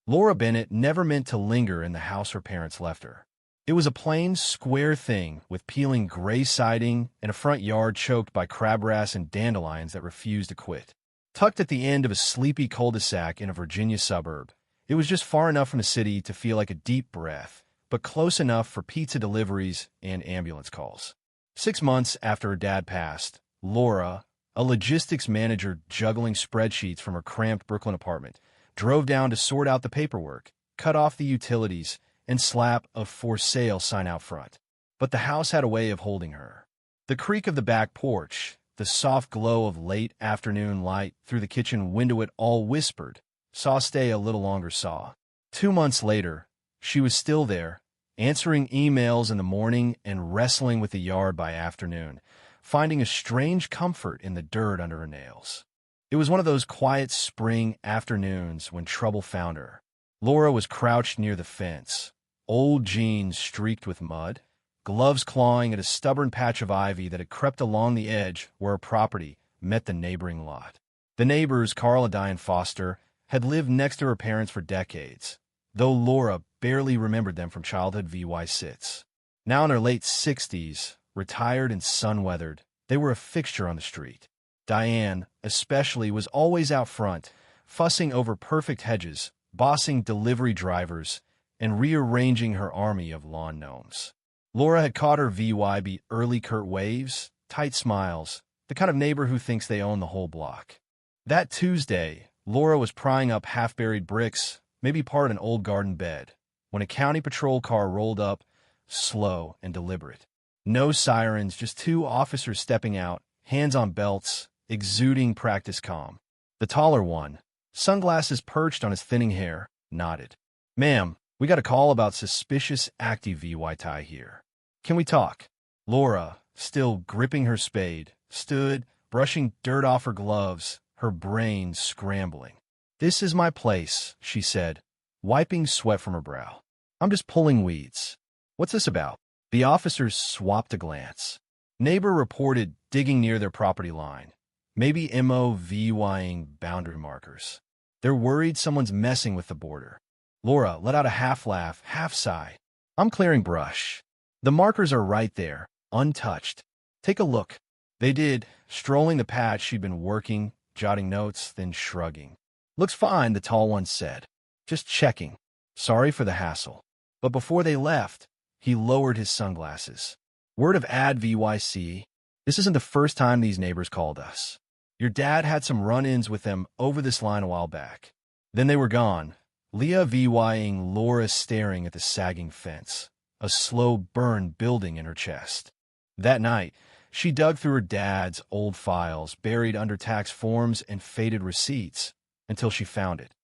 Laura Bennett never meant to linger in the house her parents left her. It was a plain, square thing with peeling gray siding and a front yard choked by crabgrass and dandelions that refused to quit. Tucked at the end of a sleepy cul-de-sac in a Virginia suburb, it was just far enough from the city to feel like a deep breath, but close enough for pizza deliveries and ambulance calls. 6 months after her dad passed, Laura, a logistics manager juggling spreadsheets from her cramped Brooklyn apartment, drove down to sort out the paperwork, cut off the utilities, and slap a "for sale" sign out front. But the house had a way of holding her. The creak of the back porch, the soft glow of late afternoon light through the kitchen window, it all whispered, "Saw stay a little longer, saw." 2 months later, she was still there, answering emails in the morning and wrestling with the yard by afternoon, finding a strange comfort in the dirt under her nails. It was one of those quiet spring afternoons when trouble found her. Laura was crouched near the fence, old jeans streaked with mud, gloves clawing at a stubborn patch of ivy that had crept along the edge where her property met the neighboring lot. The neighbors, Carl and Diane Foster, had lived next to her parents for decades, though Laura barely remembered them from childhood VY sits. Now in their late 60s, retired and sun-weathered, they were a fixture on the street. Diane, especially, was always out front, fussing over perfect hedges, bossing delivery drivers, and rearranging her army of lawn gnomes. Laura had caught her VY beat early curt waves, tight smiles, the kind of neighbor who thinks they own the whole block. That Tuesday, Laura was prying up half-buried bricks, maybe part of an old garden bed, when a county patrol car rolled up, slow and deliberate. No sirens, just 2 officers stepping out, hands on belts, exuding practice calm. The taller one, sunglasses perched on his thinning hair, nodded. "Ma'am, we got a call about suspicious active VY tie here. Can we talk?" Laura, still gripping her spade, stood, brushing dirt off her gloves, her brain scrambling. "This is my place," she said, wiping sweat from her brow. "I'm just pulling weeds. What's this about?" The officers swapped a glance. Neighbor reported digging near their property line, maybe MOVYing boundary markers. They're worried someone's messing with the border. Laura let out a half-laugh, half-sigh. "I'm clearing brush. The markers are right there, untouched. Take a look." They did, strolling the patch she'd been working, jotting notes, then shrugging. "Looks fine," the tall one said. "Just checking. Sorry for the hassle." But before they left, he lowered his sunglasses. "Word of ad VYC. This isn't the first time these neighbors called us. Your dad had some run-ins with them over this line a while back." Then they were gone, Leah VYing Laura staring at the sagging fence, a slow burn building in her chest. That night, she dug through her dad's old files, buried under tax forms and faded receipts, until she found it.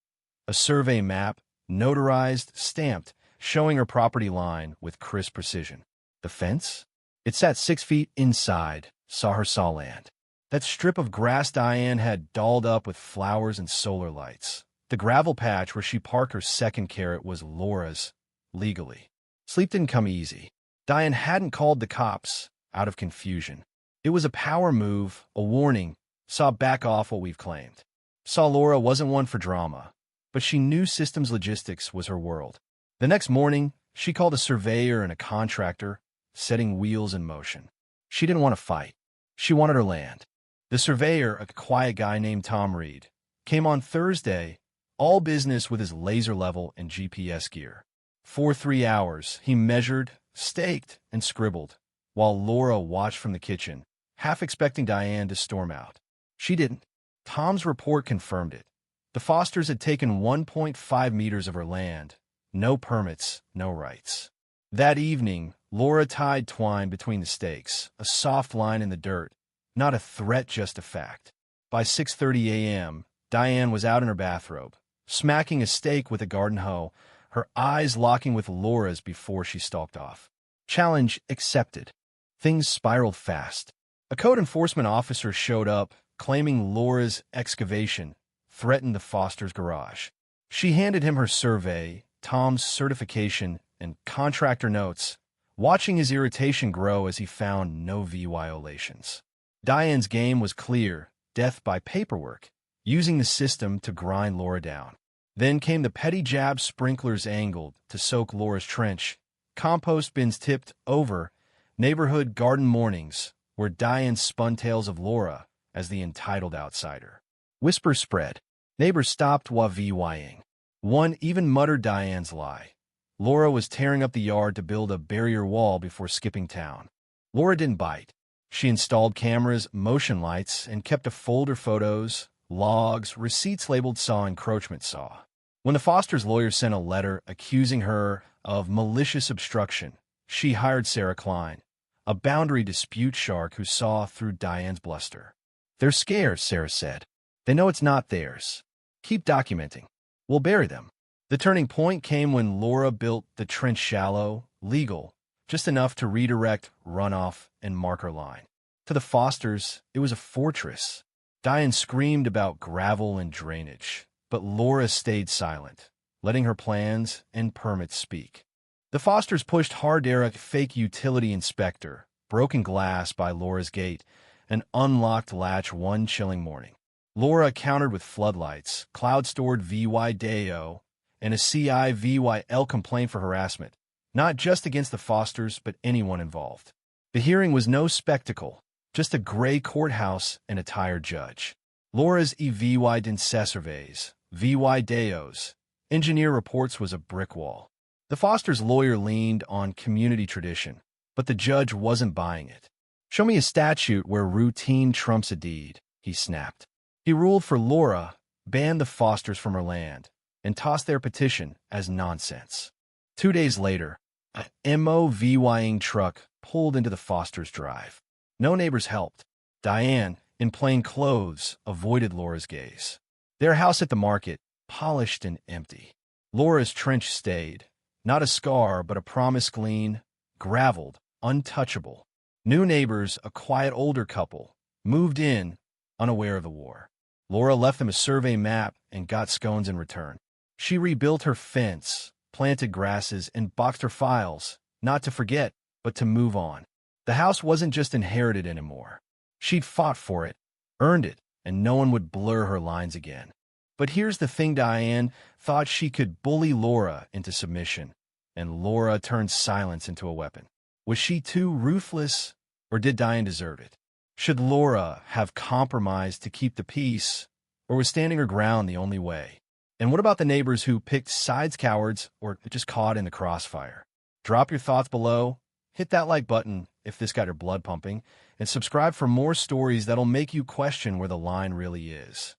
A survey map, notarized, stamped, showing her property line with crisp precision. The fence? It sat 6 feet inside, saw her saw land. That strip of grass Diane had dolled up with flowers and solar lights. The gravel patch where she parked her second carrot was Laura's, legally. Sleep didn't come easy. Diane hadn't called the cops out of confusion. It was a power move, a warning, saw back off what we've claimed. Saw Laura wasn't one for drama, but she knew systems logistics was her world. The next morning, she called a surveyor and a contractor, setting wheels in motion. She didn't want to fight. She wanted her land. The surveyor, a quiet guy named Tom Reed, came on Thursday, all business with his laser level and GPS gear. For 3 hours, he measured, staked, and scribbled, while Laura watched from the kitchen, half expecting Diane to storm out. She didn't. Tom's report confirmed it. The Fosters had taken 1.5 meters of her land. No permits, no rights. That evening, Laura tied twine between the stakes, a soft line in the dirt, not a threat, just a fact. By 6:30 a.m., Diane was out in her bathrobe, smacking a stake with a garden hoe, her eyes locking with Laura's before she stalked off. Challenge accepted. Things spiraled fast. A code enforcement officer showed up, claiming Laura's excavation threatened the Foster's garage. She handed him her survey, Tom's certification, and contractor notes, watching his irritation grow as he found no violations. Diane's game was clear, death by paperwork, using the system to grind Laura down. Then came the petty jabs, sprinklers angled to soak Laura's trench, compost bins tipped over, neighborhood garden mornings where Diane spun tales of Laura as the entitled outsider. Whispers spread. Neighbors stopped wah-vying. One even muttered Diane's lie. Laura was tearing up the yard to build a barrier wall before skipping town. Laura didn't bite. She installed cameras, motion lights, and kept a folder photos, logs, receipts labeled "saw encroachment saw." When the Fosters' lawyer sent a letter accusing her of malicious obstruction, she hired Sarah Klein, a boundary dispute shark who saw through Diane's bluster. "They're scared," Sarah said. "They know it's not theirs. Keep documenting. We'll bury them." The turning point came when Laura built the trench shallow, legal, just enough to redirect runoff and mark her line. To the Fosters, it was a fortress. Diane screamed about gravel and drainage, but Laura stayed silent, letting her plans and permits speak. The Fosters pushed hard. A fake utility inspector, broken glass by Laura's gate, an unlocked latch one chilling morning. Laura countered with floodlights, cloud-stored VYDAO, and a CIVYL complaint for harassment, not just against the Fosters, but anyone involved. The hearing was no spectacle, just a gray courthouse and a tired judge. Laura's EVY surveys, VYDAOs, engineer reports was a brick wall. The Fosters' lawyer leaned on community tradition, but the judge wasn't buying it. "Show me a statute where routine trumps a deed," he snapped. He ruled for Laura, banned the Fosters from her land, and tossed their petition as nonsense. 2 days later, a MOVYing truck pulled into the Fosters' drive. No neighbors helped. Diane, in plain clothes, avoided Laura's gaze. Their house at the market, polished and empty. Laura's trench stayed, not a scar, but a promise glean, graveled, untouchable. New neighbors, a quiet older couple, moved in, unaware of the war. Laura left them a survey map and got scones in return. She rebuilt her fence, planted grasses, and boxed her files, not to forget, but to move on. The house wasn't just inherited anymore. She'd fought for it, earned it, and no one would blur her lines again. But here's the thing: Diane thought she could bully Laura into submission, and Laura turned silence into a weapon. Was she too ruthless, or did Diane deserve it? Should Laura have compromised to keep the peace, or was standing her ground the only way? And what about the neighbors who picked sides, cowards, or just caught in the crossfire? Drop your thoughts below, hit that like button if this got your blood pumping, and subscribe for more stories that'll make you question where the line really is.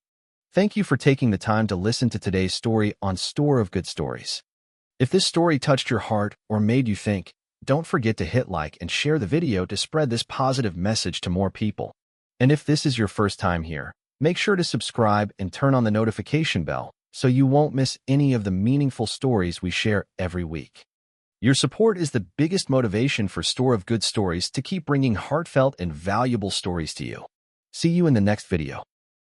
Thank you for taking the time to listen to today's story on Store of Good Stories. If this story touched your heart or made you think, don't forget to hit like and share the video to spread this positive message to more people. And if this is your first time here, make sure to subscribe and turn on the notification bell so you won't miss any of the meaningful stories we share every week. Your support is the biggest motivation for Store of Good Stories to keep bringing heartfelt and valuable stories to you. See you in the next video.